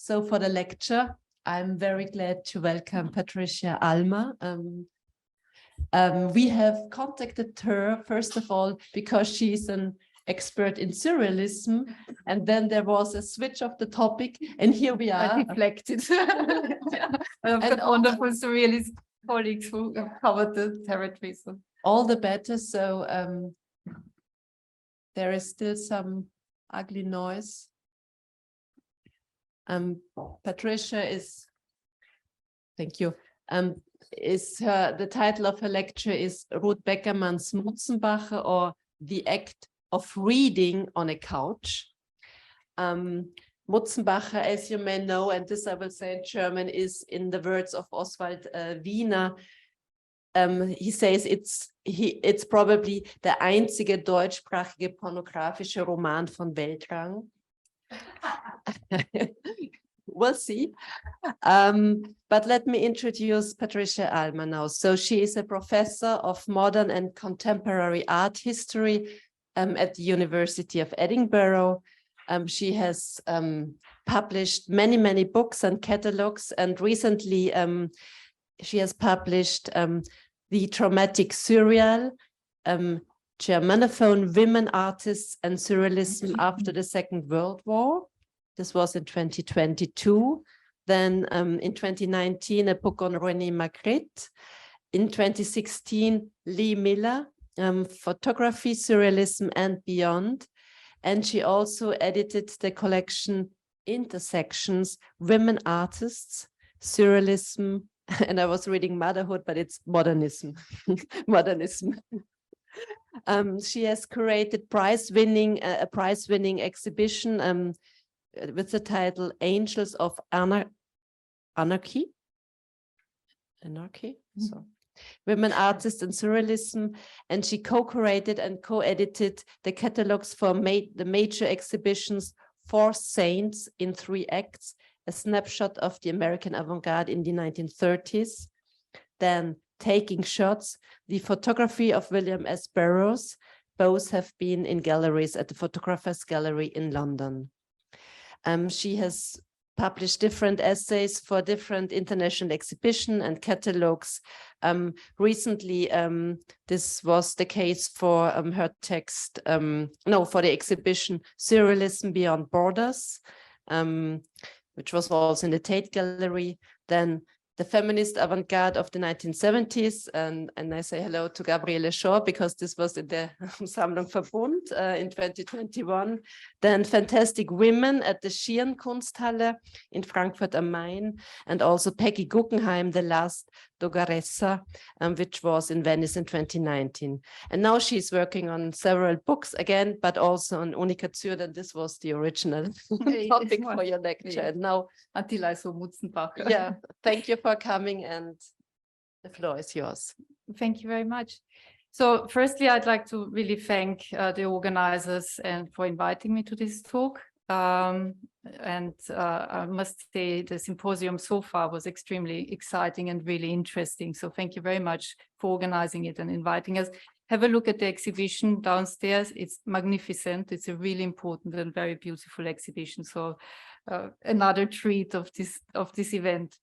So for the lecture, I'm very glad to welcome Patricia Allmer. We have contacted her, first of all, because she's an expert in surrealism, and then there was a switch of the topic, and here we are. I deflected. And wonderful surrealist colleagues who have covered the territory. So. All the better. So there is still some ugly noise. Patricia is, thank you. The title of her lecture is Ruth Beckermann's Mutzenbacher, or The Act of Reading on a Couch. Mutzenbacher, as you may know, and this I will say in German, is, in the words of Oswald Wiener, he says it's probably der einzige deutschsprachige pornografische Roman von Weltrang. We'll see. But let me introduce Patricia Allmer now. So she is a professor of modern and contemporary art history at the University of Edinburgh. She has published many books and catalogs, and recently she has published The Traumatic Surreal, Germanophone Women Artists and Surrealism After the Second World War. This was in 2022. Then in 2019, a book on René Magritte. In 2016, Lee Miller, Photography, Surrealism and Beyond. And she also edited the collection Intersections, Women Artists, Surrealism, and I was reading Motherhood, but it's Modernism. Modernism. She has curated a prize-winning exhibition with the title Angels of Anarchy. So, Women Artists and Surrealism, and she co-curated and co-edited the catalogs for the major exhibitions Four Saints in 3 Acts, a snapshot of the American avant-garde in the 1930s. Then Taking Shots, the photography of William S. Burroughs. Both have been in galleries at the Photographers Gallery in London. She has published different essays for different international exhibition and catalogs. Recently, this was the case for her text, for the exhibition Surrealism Beyond Borders, which was also in the Tate Gallery. Then the feminist avant-garde of the 1970s, and I say hello to Gabriele Shaw because this was in the Sammlung Verbund in 2021. Then Fantastic Women at the Schirn Kunsthalle in Frankfurt am Main, and also Peggy Guggenheim, The Last Dogaressa, which was in Venice in 2019. And now she's working on several books again, but also on Unikation, and this was the original topic for your lecture. And now, until I saw Mutzenbacher. Yeah, thank you for coming, and the floor is yours. Thank you very much. So firstly, I'd like to really thank the organizers and for inviting me to this talk. I must say the symposium so far was extremely exciting and really interesting. So thank you very much for organizing it and inviting us. Have a look at the exhibition downstairs. It's magnificent. It's a really important and very beautiful exhibition. So another treat of this event.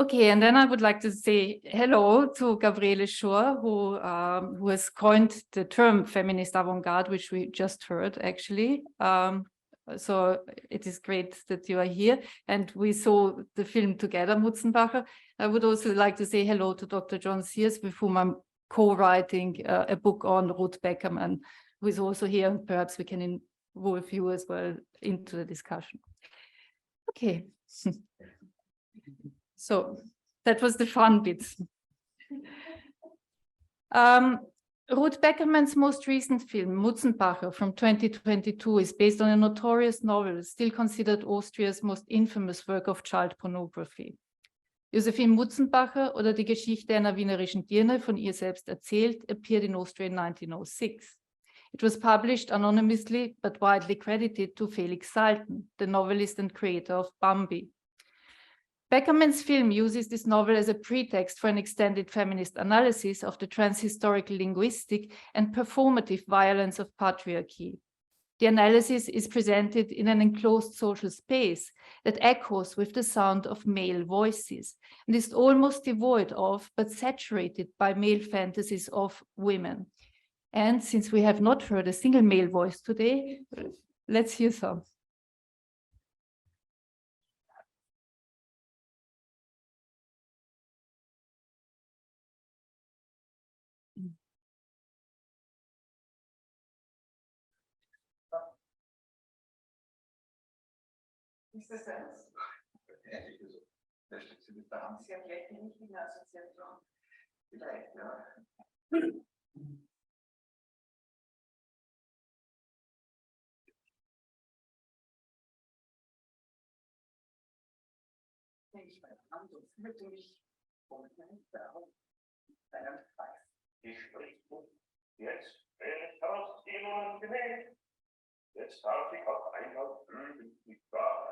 Okay, and then I would like to say hello to Gabriele Shaw, who has coined the term feminist avant-garde, which we just heard actually. So it is great that you are here, and we saw the film together, Mutzenbacher. I would also like to say hello to Dr. John Sears, with whom I'm co-writing a book on Ruth Beckermann, who is also here, and perhaps we can involve you as well into the discussion. Okay. So that was the fun bit. Ruth Beckermann's most recent film, Mutzenbacher, from 2022, is based on a notorious novel, still considered Austria's most infamous work of child pornography. Josephine Mutzenbacher, oder Die Geschichte einer wienerischen Dirne, von ihr selbst erzählt, appeared in Austria in 1906. It was published anonymously but widely credited to Felix Salten, the novelist and creator of Bambi. Beckermann's film uses this novel as a pretext for an extended feminist analysis of the transhistorical linguistic and performative violence of patriarchy. The analysis is presented in an enclosed social space that echoes with the sound of male voices and is almost devoid of, but saturated by male fantasies of women. And since we have not heard a single male voice today, let's hear some. Ist das eins? Da steht sie mit der Hand. Sie haben gleich nicht in der Assoziation. Vielleicht, ja. Ich meine Hand und fühlte mich von meinem Daumen einem Kreis. Ich spricht jetzt bin ich aus Ihnen genäht. Jetzt darf ich auf einmal üben, nicht wahr?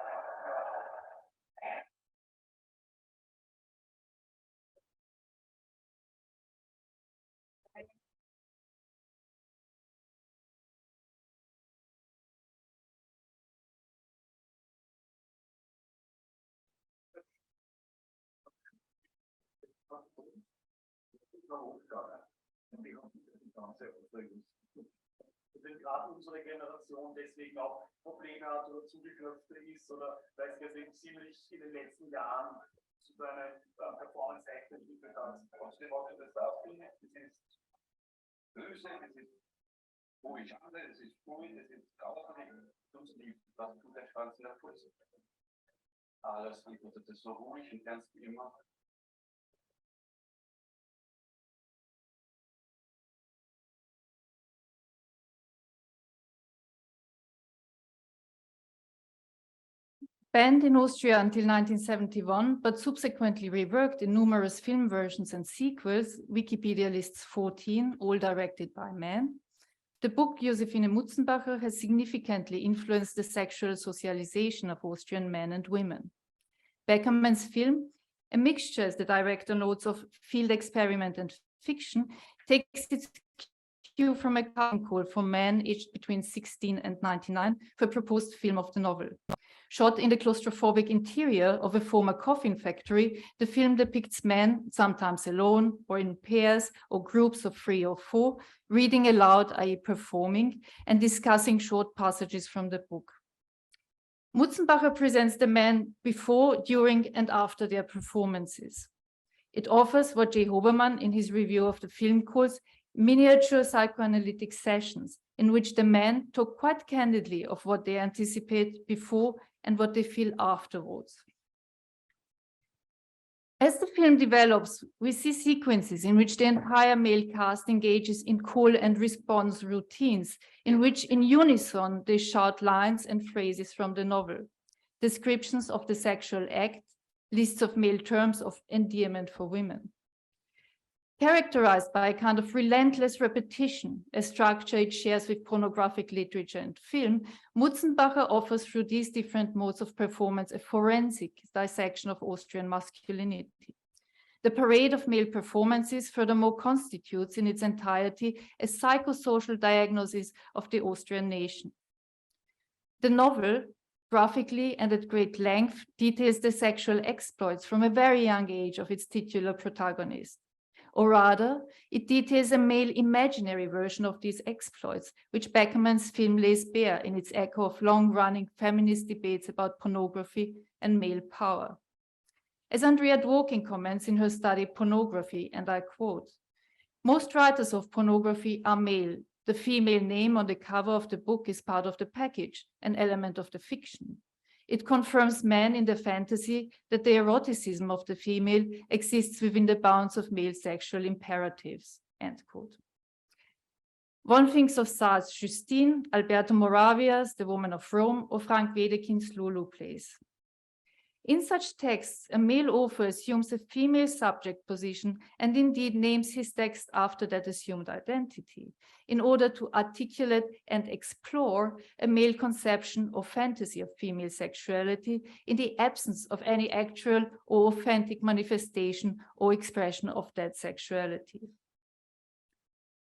Ich bin gerade unsere Generation deswegen auch Probleme hat oder zugeknöpft ist oder weil es deswegen ziemlich in den letzten Jahren zu so einer Performance-Act entwickelt hat. Trotzdem auch das Darstellen, es ist böse, es ist ruhig, es ist ruhig, es ist grausam, uns liebt, was tut der Schwanz in der Fuß. Alles lieb, und das ist so ruhig und ernst wie immer. Banned in Austria until 1971, but subsequently reworked in numerous film versions and sequels, Wikipedia lists 14, all directed by men. The book Josephine Mutzenbacher has significantly influenced the sexual socialization of Austrian men and women. Beckermann's film, a mixture, as the director notes, of field experiment and fiction, takes its cue from a casting call for men aged between 16 and 99 for a proposed film of the novel. Shot in the claustrophobic interior of a former coffin factory, the film depicts men, sometimes alone or in pairs or groups of 3 or 4, reading aloud, i.e. performing, and discussing short passages from the book. Mutzenbacher presents the men before, during, and after their performances. It offers what J. Hoberman, in his review of the film, calls miniature psychoanalytic sessions, in which the men talk quite candidly of what they anticipate before and what they feel afterwards. As the film develops, we see sequences in which the entire male cast engages in call and response routines, in which in unison they shout lines and phrases from the novel, descriptions of the sexual act, lists of male terms of endearment for women. Characterized by a kind of relentless repetition, a structure it shares with pornographic literature and film, Mutzenbacher offers through these different modes of performance a forensic dissection of Austrian masculinity. The parade of male performances furthermore constitutes in its entirety a psychosocial diagnosis of the Austrian nation. The novel, graphically and at great length, details the sexual exploits from a very young age of its titular protagonist. Or rather, it details a male imaginary version of these exploits, which Beckermann's film lays bare in its echo of long-running feminist debates about pornography and male power. As Andrea Dworkin comments in her study Pornography, and I quote, "Most writers of pornography are male. The female name on the cover of the book is part of the package, an element of the fiction. It confirms men in the fantasy that the eroticism of the female exists within the bounds of male sexual imperatives," end quote. One thinks of Sartre's Justine, Alberto Moravia's The Woman of Rome, or Frank Wedekind's Lulu Plays. In such texts, a male author assumes a female subject position and indeed names his text after that assumed identity, in order to articulate and explore a male conception or fantasy of female sexuality in the absence of any actual or authentic manifestation or expression of that sexuality.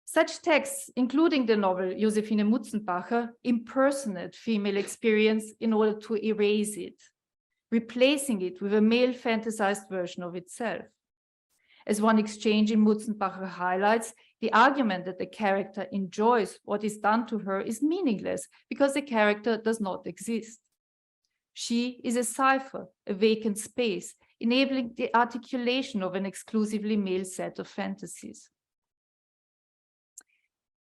Such texts, including the novel Josephine Mutzenbacher, impersonate female experience in order to erase it, replacing it with a male fantasized version of itself. As one exchange in Mutzenbacher highlights, the argument that the character enjoys what is done to her is meaningless because the character does not exist. She is a cipher, a vacant space, enabling the articulation of an exclusively male set of fantasies.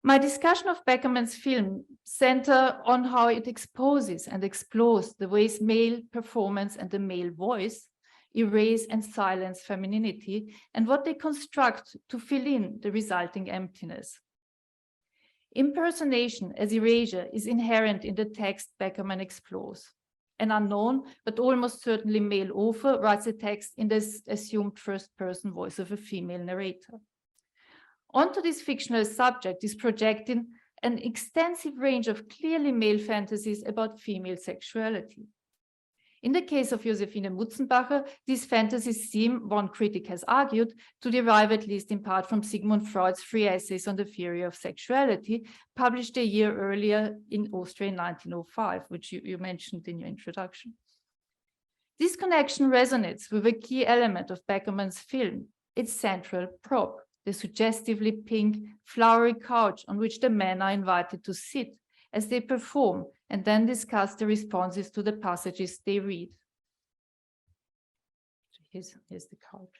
My discussion of Beckermann's film centers on how it exposes and explores the ways male performance and the male voice erase and silence femininity and what they construct to fill in the resulting emptiness. Impersonation as erasure is inherent in the text Beckermann explores. An unknown, but almost certainly male author writes a text in the assumed first-person voice of a female narrator. Onto this fictional subject is projecting an extensive range of clearly male fantasies about female sexuality. In the case of Josephine Mutzenbacher, these fantasies seem, one critic has argued, to derive at least in part from Sigmund Freud's 3 essays on the theory of sexuality, published a year earlier in Austria in 1905, which you mentioned in your introduction. This connection resonates with a key element of Beckermann's film, its central prop, the suggestively pink, flowery couch on which the men are invited to sit as they perform and then discuss the responses to the passages they read. Here's the couch.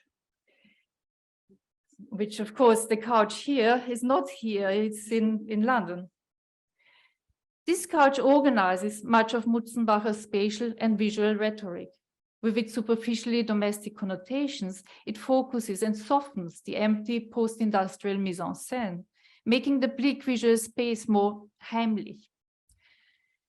Which, of course, the couch here is not here, it's in London. This couch organizes much of Mutzenbacher's spatial and visual rhetoric. With its superficially domestic connotations, it focuses and softens the empty post-industrial mise-en-scène, making the bleak visual space more heimlich.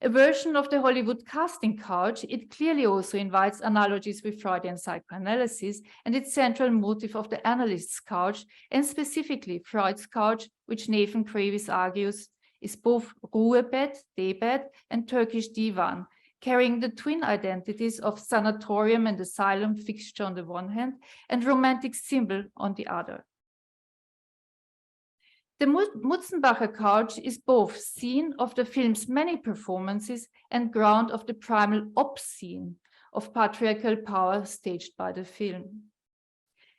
A version of the Hollywood casting couch, it clearly also invites analogies with Freudian psychoanalysis and its central motive of the analyst's couch, and specifically Freud's couch, which Nathan Kravis argues is both Ruhebett, Daybed, and Turkish divan, carrying the twin identities of sanatorium and asylum fixture on the one hand and romantic symbol on the other. The Mutzenbacher couch is both scene of the film's many performances and ground of the primal obscene of patriarchal power staged by the film.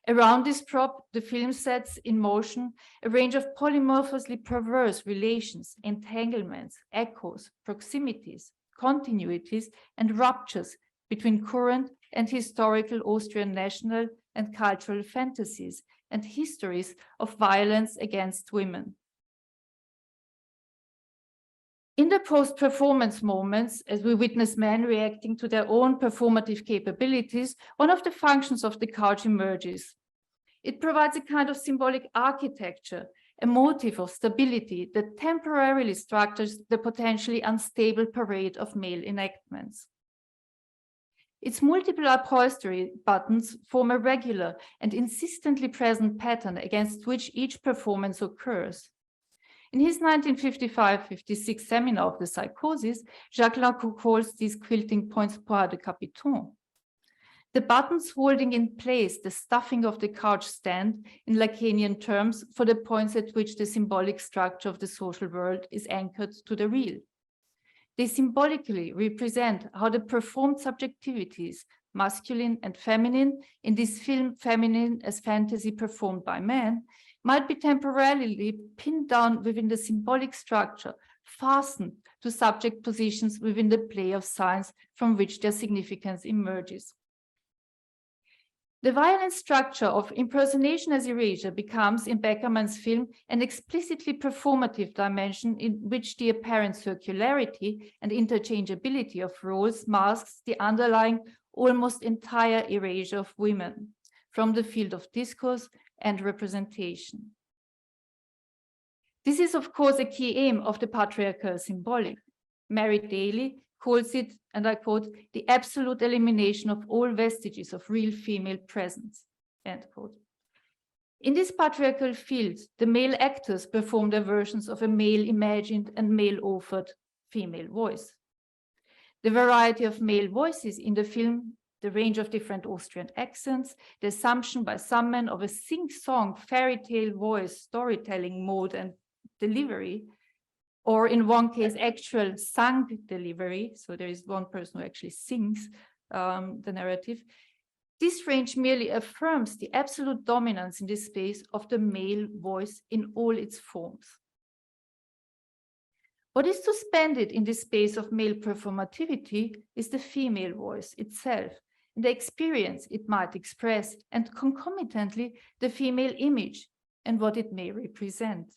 Around this prop, the film sets in motion a range of polymorphously perverse relations, entanglements, echoes, proximities, continuities, and ruptures between current and historical Austrian national and cultural fantasies and histories of violence against women. In the post-performance moments, as we witness men reacting to their own performative capabilities, one of the functions of the couch emerges. It provides a kind of symbolic architecture, a motive of stability that temporarily structures the potentially unstable parade of male enactments. Its multiple upholstery buttons form a regular and insistently present pattern against which each performance occurs. In his 1955-56 seminar of the psychosis, Jacques Lacan calls these quilting points points de capiton. The buttons holding in place the stuffing of the couch stand, in Lacanian terms, for the points at which the symbolic structure of the social world is anchored to the real. They symbolically represent how the performed subjectivities, masculine and feminine, in this film feminine as fantasy performed by men, might be temporarily pinned down within the symbolic structure, fastened to subject positions within the play of signs from which their significance emerges. The violent structure of impersonation as erasure becomes, in Beckermann's film, an explicitly performative dimension in which the apparent circularity and interchangeability of roles masks the underlying, almost entire erasure of women from the field of discourse and representation. This is, of course, a key aim of the patriarchal symbolic. Mary Daly calls it, and I quote, the absolute elimination of all vestiges of real female presence, end quote. In this patriarchal field, the male actors perform their versions of a male imagined and male authored female voice. The variety of male voices in the film, the range of different Austrian accents, the assumption by some men of a sing-song fairy tale voice storytelling mode and delivery, or in one case, actual sung delivery. So there is one person who actually sings the narrative. This range merely affirms the absolute dominance in this space of the male voice in all its forms. What is suspended in this space of male performativity is the female voice itself, and the experience it might express, and concomitantly the female image and what it may represent.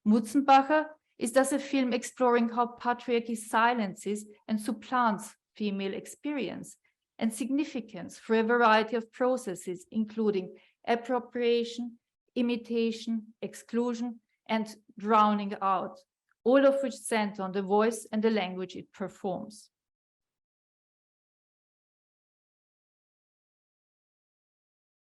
Mutzenbacher is thus a film exploring how patriarchy silences and supplants female experience and significance for a variety of processes, including appropriation, imitation, exclusion, and drowning out, all of which center on the voice and the language it performs.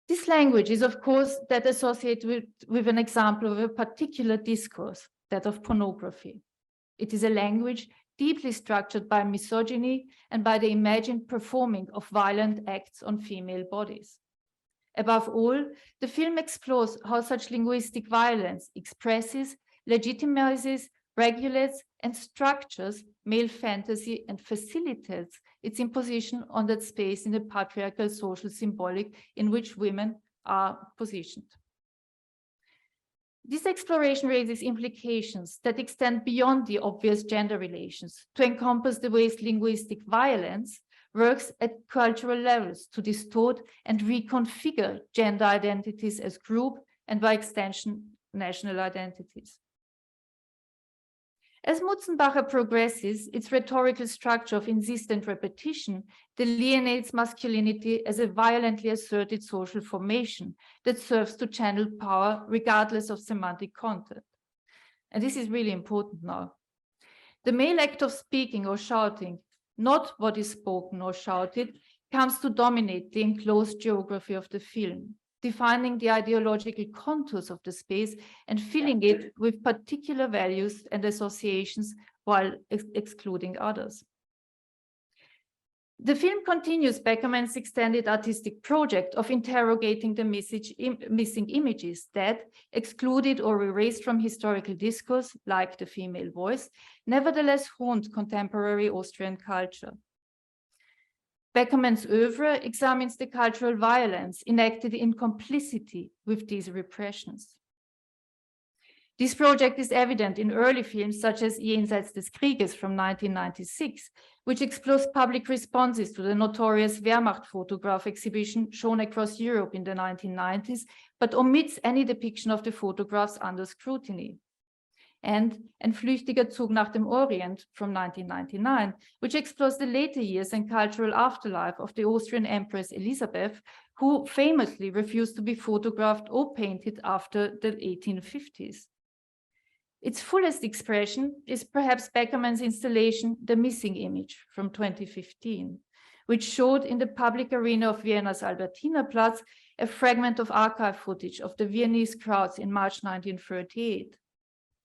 This language is, of course, that associated with an example of a particular discourse, that of pornography. It is a language deeply structured by misogyny and by the imagined performing of violent acts on female bodies. Above all, the film explores how such linguistic violence expresses, legitimizes, regulates, and structures male fantasy and facilitates its imposition on that space in the patriarchal social symbolic in which women are positioned. This exploration raises implications that extend beyond the obvious gender relations to encompass the ways linguistic violence works at cultural levels to distort and reconfigure gender identities as group and by extension, national identities. As Mutzenbacher progresses, its rhetorical structure of insistent repetition delineates masculinity as a violently asserted social formation that serves to channel power regardless of semantic content. And this is really important now. The male act of speaking or shouting, not what is spoken or shouted, comes to dominate the enclosed geography of the film, defining the ideological contours of the space and filling it with particular values and associations while excluding others. The film continues Beckermann's extended artistic project of interrogating the missing images that, excluded or erased from historical discourse, like the female voice, nevertheless haunt contemporary Austrian culture. Beckermann's oeuvre examines the cultural violence enacted in complicity with these repressions. This project is evident in early films such as Jenseits des Krieges from 1996, which explores public responses to the notorious Wehrmacht photograph exhibition shown across Europe in the 1990s, but omits any depiction of the photographs under scrutiny. And Ein flüchtiger Zug nach dem Orient from 1999, which explores the later years and cultural afterlife of the Austrian Empress Elisabeth, who famously refused to be photographed or painted after the 1850s. Its fullest expression is perhaps Beckermann's installation, The Missing Image from 2015, which showed in the public arena of Vienna's Albertinaplatz a fragment of archive footage of the Viennese crowds in March 1938.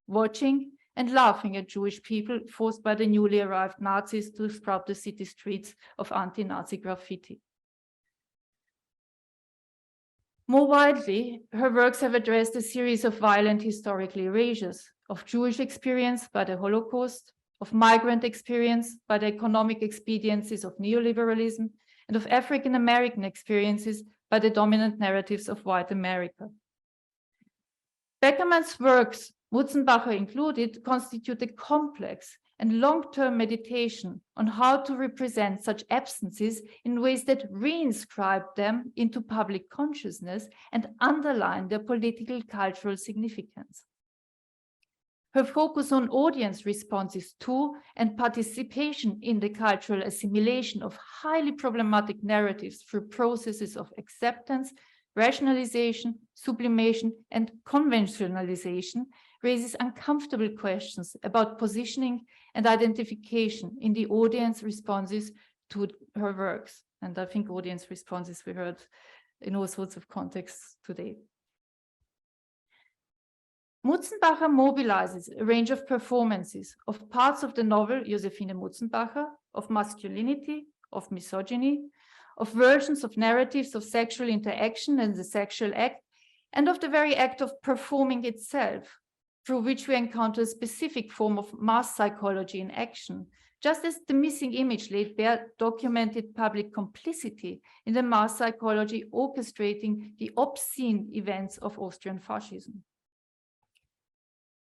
Watching and laughing at Jewish people forced by the newly arrived Nazis to sprout the city streets of anti-Nazi graffiti. More widely, her works have addressed a series of violent historical erasures of Jewish experience by the Holocaust, of migrant experience by the economic expediencies of neoliberalism, and of African American experiences by the dominant narratives of white America. Beckermann's works, Mutzenbacher included, constitute a complex and long-term meditation on how to represent such absences in ways that reinscribe them into public consciousness and underline their political cultural significance. Her focus on audience responses to and participation in the cultural assimilation of highly problematic narratives through processes of acceptance, rationalization, sublimation, and conventionalization raises uncomfortable questions about positioning and identification in the audience responses to her works. And I think audience responses we heard in all sorts of contexts today. Mutzenbacher mobilizes a range of performances of parts of the novel Josephine Mutzenbacher, of masculinity, of misogyny, of versions of narratives of sexual interaction and the sexual act, and of the very act of performing itself, through which we encounter a specific form of mass psychology in action, just as the missing image laid bare documented public complicity in the mass psychology orchestrating the obscene events of Austrian fascism.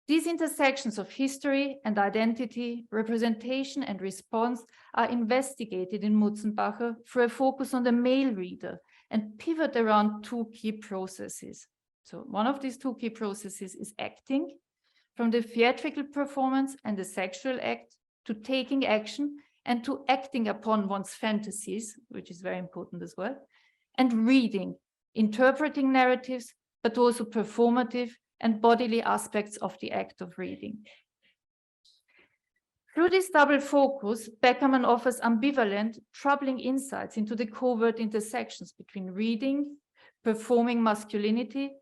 These intersections of history and identity, representation and response are investigated in Mutzenbacher through a focus on the male reader and pivot around two key processes. So one of these two key processes is acting, from the theatrical performance and the sexual act to taking action and to acting upon one's fantasies, which is very important as well, and reading, interpreting narratives, but also performative and bodily aspects of the act of reading. Through this double focus, Beckermann offers ambivalent, troubling insights into the covert intersections between reading, performing masculinity,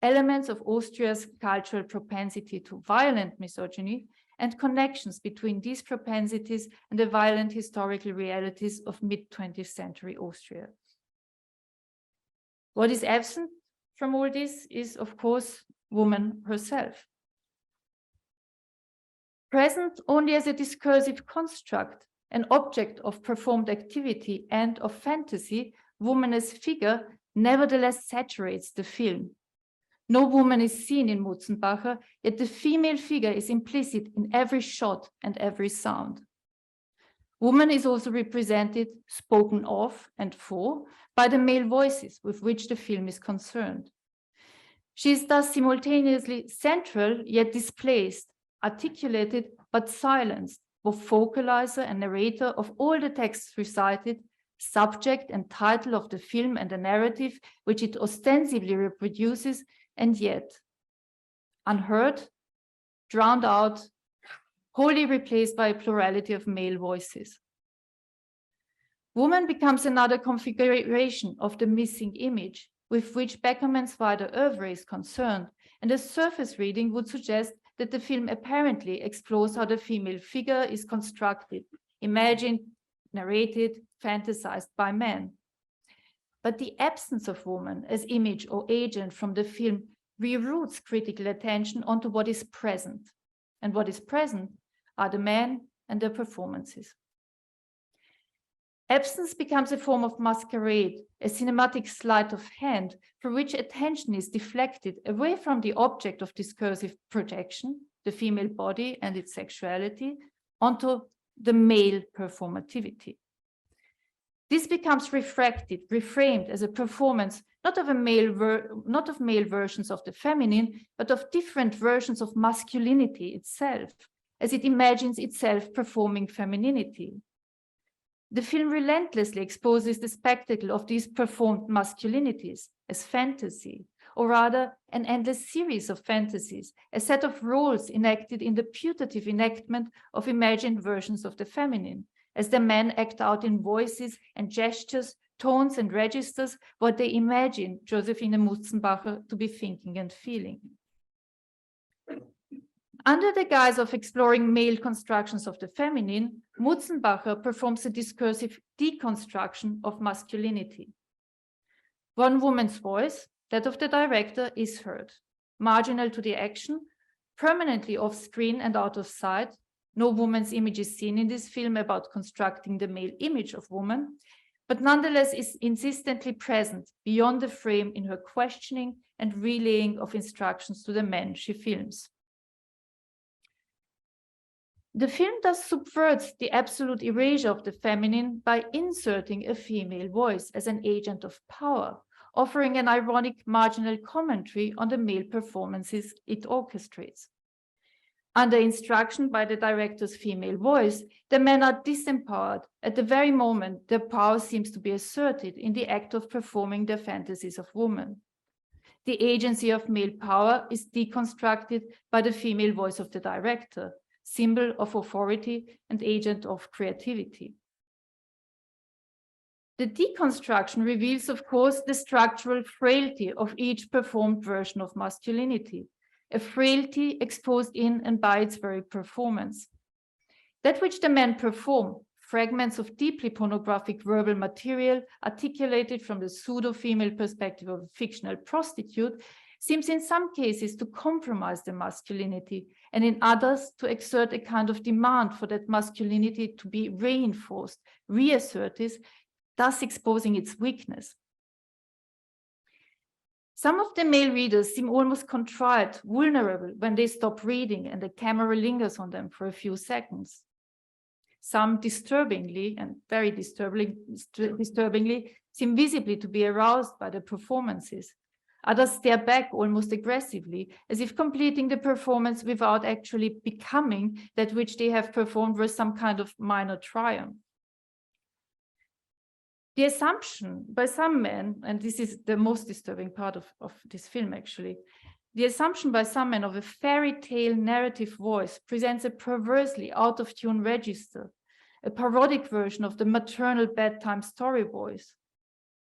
elements of Austria's cultural propensity to violent misogyny, and connections between these propensities and the violent historical realities of mid-20th century Austria. What is absent from all this is, of course, woman herself. Present only as a discursive construct, an object of performed activity and of fantasy, woman as figure nevertheless saturates the film. No woman is seen in Mutzenbacher, yet the female figure is implicit in every shot and every sound. Woman is also represented, spoken of and for, by the male voices with which the film is concerned. She is thus simultaneously central yet displaced, articulated but silenced, both focalizer and narrator of all the texts recited, subject and title of the film and the narrative which it ostensibly reproduces, and yet unheard, drowned out, wholly replaced by a plurality of male voices. Woman becomes another configuration of the missing image with which Beckermann's wider oeuvre is concerned, and a surface reading would suggest that the film apparently explores how the female figure is constructed, imagined, narrated, fantasized by men. But the absence of woman as image or agent from the film reroutes critical attention onto what is present. And what is present are the men and their performances. Absence becomes a form of masquerade, a cinematic sleight of hand through which attention is deflected away from the object of discursive projection, the female body and its sexuality, onto the male performativity. This becomes reframed as a performance not of male versions of the feminine, but of different versions of masculinity itself, as it imagines itself performing femininity. The film relentlessly exposes the spectacle of these performed masculinities as fantasy, or rather an endless series of fantasies, a set of roles enacted in the putative enactment of imagined versions of the feminine, as the men act out in voices and gestures, tones and registers what they imagine Josephine Mutzenbacher to be thinking and feeling. Under the guise of exploring male constructions of the feminine, Mutzenbacher performs a discursive deconstruction of masculinity. One woman's voice, that of the director, is heard, marginal to the action, permanently off screen and out of sight. No woman's image is seen in this film about constructing the male image of woman, but nonetheless is insistently present beyond the frame in her questioning and relaying of instructions to the men she films. The film thus subverts the absolute erasure of the feminine by inserting a female voice as an agent of power, offering an ironic marginal commentary on the male performances it orchestrates. Under instruction by the director's female voice, the men are disempowered at the very moment their power seems to be asserted in the act of performing their fantasies of woman. The agency of male power is deconstructed by the female voice of the director, symbol of authority and agent of creativity. The deconstruction reveals, of course, the structural frailty of each performed version of masculinity, a frailty exposed in and by its very performance. That which the men perform, fragments of deeply pornographic verbal material articulated from the pseudo-female perspective of a fictional prostitute, seems in some cases to compromise the masculinity, and in others to exert a kind of demand for that masculinity to be reinforced, reasserted, thus exposing its weakness. Some of the male readers seem almost contrite, vulnerable when they stop reading and the camera lingers on them for a few seconds. Some disturbingly, and very disturbingly, seem visibly to be aroused by the performances. Others stare back almost aggressively, as if completing the performance without actually becoming that which they have performed was some kind of minor triumph. The assumption by some men, and this is the most disturbing part of this film actually, the assumption by some men of a fairy tale narrative voice presents a perversely out of tune register, a parodic version of the maternal bedtime story voice,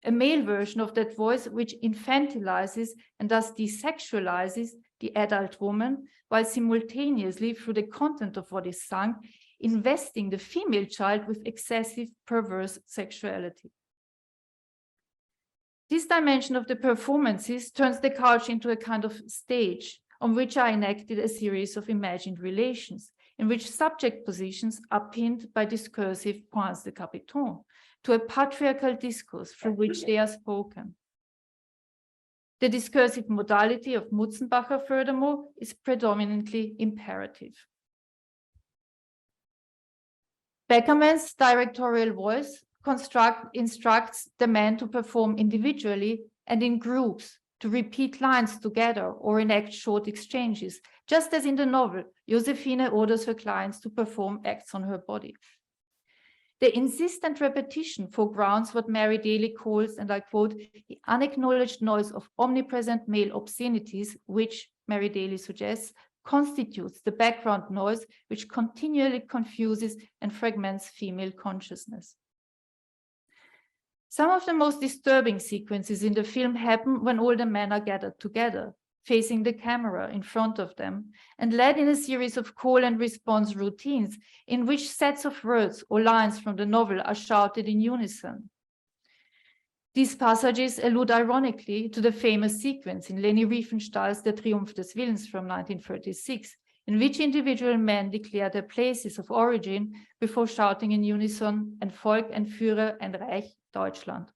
a male version of that voice which infantilizes and thus desexualizes the adult woman, while simultaneously, through the content of what is sung, investing the female child with excessive perverse sexuality. This dimension of the performances turns the couch into a kind of stage on which are enacted a series of imagined relations, in which subject positions are pinned by discursive points de capiton to a patriarchal discourse through which they are spoken. The discursive modality of Mutzenbacher, furthermore, is predominantly imperative. Beckermann's directorial voice instructs the men to perform individually and in groups, to repeat lines together or enact short exchanges, just as in the novel, Josephine orders her clients to perform acts on her body. The insistent repetition foregrounds what Mary Daly calls, and I quote, the unacknowledged noise of omnipresent male obscenities, which, Mary Daly suggests, constitutes the background noise which continually confuses and fragments female consciousness. Some of the most disturbing sequences in the film happen when all the men are gathered together, facing the camera in front of them, and led in a series of call and response routines in which sets of words or lines from the novel are shouted in unison. These passages allude ironically to the famous sequence in Leni Riefenstahl's Der Triumph des Willens from 1936, in which individual men declare their places of origin before shouting in unison, ein Volk, ein Führer, ein Reich, Deutschland.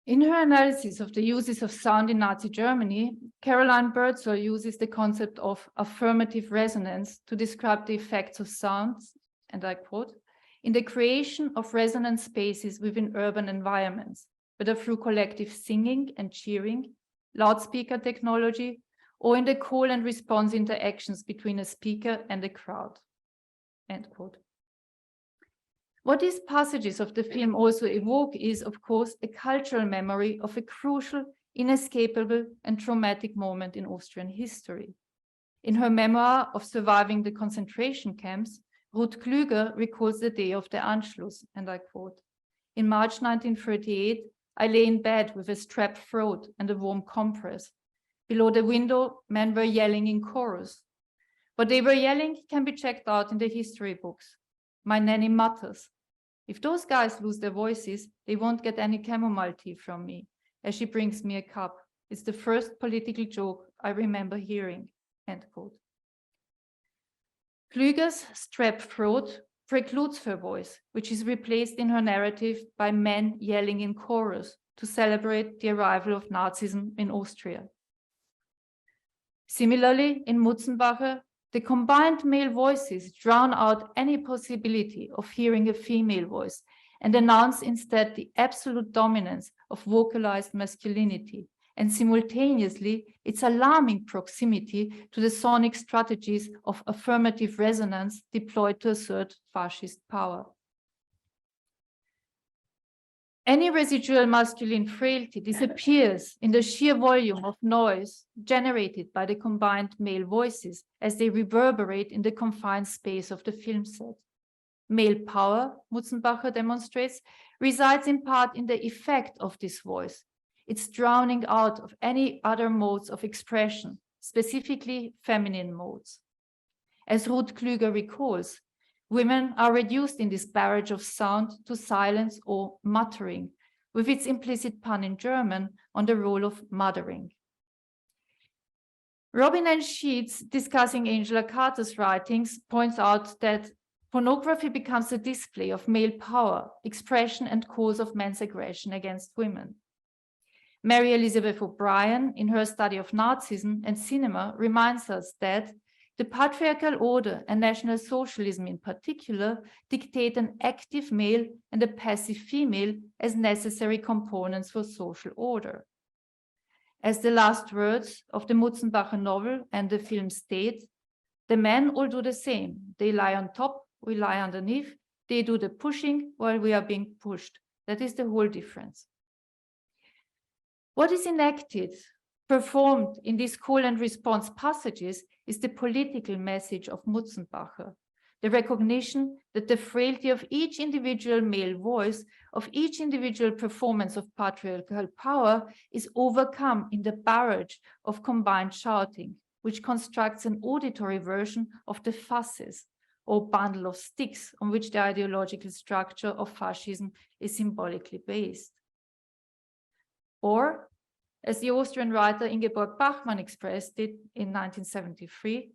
In her analysis of the uses of sound in Nazi Germany, Caroline Birdsall uses the concept of affirmative resonance to describe the effects of sounds, and I quote, in the creation of resonant spaces within urban environments, whether through collective singing and cheering, loudspeaker technology, or in the call and response interactions between a speaker and a crowd, end quote. What these passages of the film also evoke is, of course, a cultural memory of a crucial, inescapable, and traumatic moment in Austrian history. In her memoir of surviving the concentration camps, Ruth Klüger recalls the day of the Anschluss, and I quote, in March 1938, I lay in bed with a strapped throat and a warm compress. Below the window, men were yelling in chorus. What they were yelling can be checked out in the history books. My nanny mutters. If those guys lose their voices, they won't get any chamomile tea from me, as she brings me a cup. It's the first political joke I remember hearing, end quote. Klüger's strapped throat precludes her voice, which is replaced in her narrative by men yelling in chorus to celebrate the arrival of Nazism in Austria. Similarly, in Mutzenbacher, the combined male voices drown out any possibility of hearing a female voice and announce instead the absolute dominance of vocalized masculinity, and simultaneously its alarming proximity to the sonic strategies of affirmative resonance deployed to assert fascist power. Any residual masculine frailty disappears in the sheer volume of noise generated by the combined male voices as they reverberate in the confined space of the film set. Male power, Mutzenbacher demonstrates, resides in part in the effect of this voice, its drowning out of any other modes of expression, specifically feminine modes. As Ruth Klüger recalls, women are reduced in this barrage of sound to silence or muttering, with its implicit pun in German on the role of mothering. Robin N. Sheets, discussing Angela Carter's writings, points out that pornography becomes a display of male power, expression, and cause of men's aggression against women. Mary Elizabeth O'Brien, in her study of Nazism and cinema, reminds us that the patriarchal order and National Socialism in particular dictate an active male and a passive female as necessary components for social order. As the last words of the Mutzenbacher novel and the film state, the men all do the same. They lie on top, we lie underneath. They do the pushing while we are being pushed. That is the whole difference. What is enacted, performed in these call and response passages is the political message of Mutzenbacher, the recognition that the frailty of each individual male voice, of each individual performance of patriarchal power is overcome in the barrage of combined shouting, which constructs an auditory version of the fasces, or bundle of sticks on which the ideological structure of fascism is symbolically based. Or, as the Austrian writer Ingeborg Bachmann expressed it in 1973,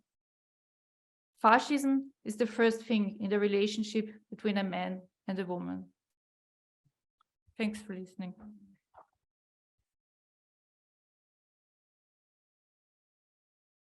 fascism is the first thing in the relationship between a man and a woman. Thanks for listening.